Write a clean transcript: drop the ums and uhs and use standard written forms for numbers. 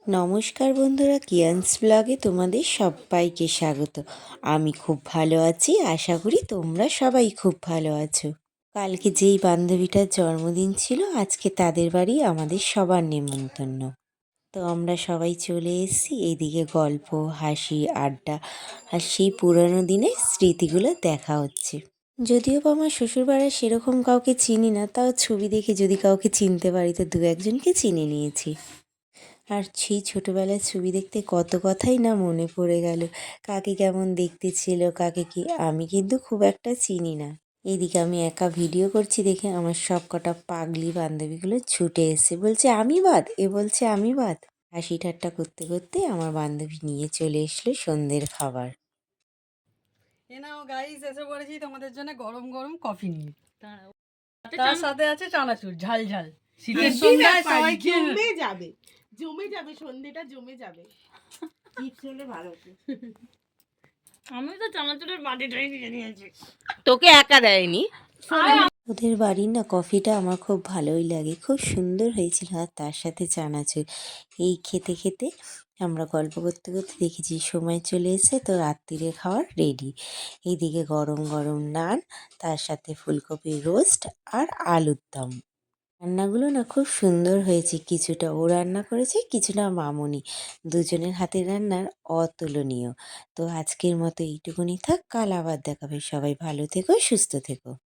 নমস্কার বন্ধুরা, কিয়ান্স ব্লগে তোমাদের সবাইকে স্বাগত। আমি খুব ভালো আছি, আশা করি তোমরা সবাই খুব ভালো আছো। কালকে যেই বান্ধবীটার জন্মদিন ছিল, আজকে তাদের বাড়ি আমাদের সবার নেমন্তন্ন। তো আমরা সবাই চলে এসেছি। এইদিকে গল্প, হাসি, আড্ডা আর সেই পুরনো দিনের স্মৃতিগুলো দেখা হচ্ছে। যদিও বা আমার শ্বশুরবাড়ির সেরকম কাউকে চিনি না, তাও ছবি দেখে যদি কাউকে চিনতে পারি তো দু একজনকে চিনে নিয়েছি। আর সেই ছোটোবেলার ছবি দেখতে কত কথাই না মনে পড়ে গেল। কাকে কেমন দেখতে ছিল, কাকে কি, আমি কিন্তু খুব একটা চিনি না। এদিকে আমি একা ভিডিও করছি দেখে আমার সব কটা পাগলি বান্ধবীগুলো ছুটে এসে বলছে আমি বাদ, এ বলছে আমি বাদ। হাসি ঠাট্টা করতে করতে আমার বান্ধবী নিয়ে চলে এসলো সন্ধ্যের খাবার। এ নাও গাইস, এসে পড়েছি তোমাদের জন্য গরম গরম কফি নিয়ে। তার সাথে আছে চানাচুর ঝাল ঝাল। শীতের সন্ধ্যায় সবাই জমে যাবে, জমে যাবে, সন্ধ্যেটা জমে যাবে। চিপস হলে ভালো হতো। আমি তো চানাচুরের বাটিটাই নিয়ে নিয়েছি। তোকে একা দেয়নি। ওদের বাড়ির না কফিটা আমার খুব ভালোই লাগে, খুব সুন্দর হয়েছিল। আর তার সাথে চানাচুর, এই খেতে খেতে আমরা গল্প করতে করতে দেখেছি সময় চলে এসে, তো রাত্রিরে খাওয়ার রেডি। এইদিকে গরম গরম নান, তার সাথে ফুলকপির রোস্ট আর আলুর দম। রান্নাগুলো না খুব সুন্দর হয়েছে, কিছুটা ও রান্না করেছে, কিছুটা মামুনি। দুজনের হাতের রান্নার অতুলনীয়। তো আজকের মতো এইটুকুনি থাক, কাল আবার দেখাবে। সবাই ভালো থেকো, সুস্থ থেকো।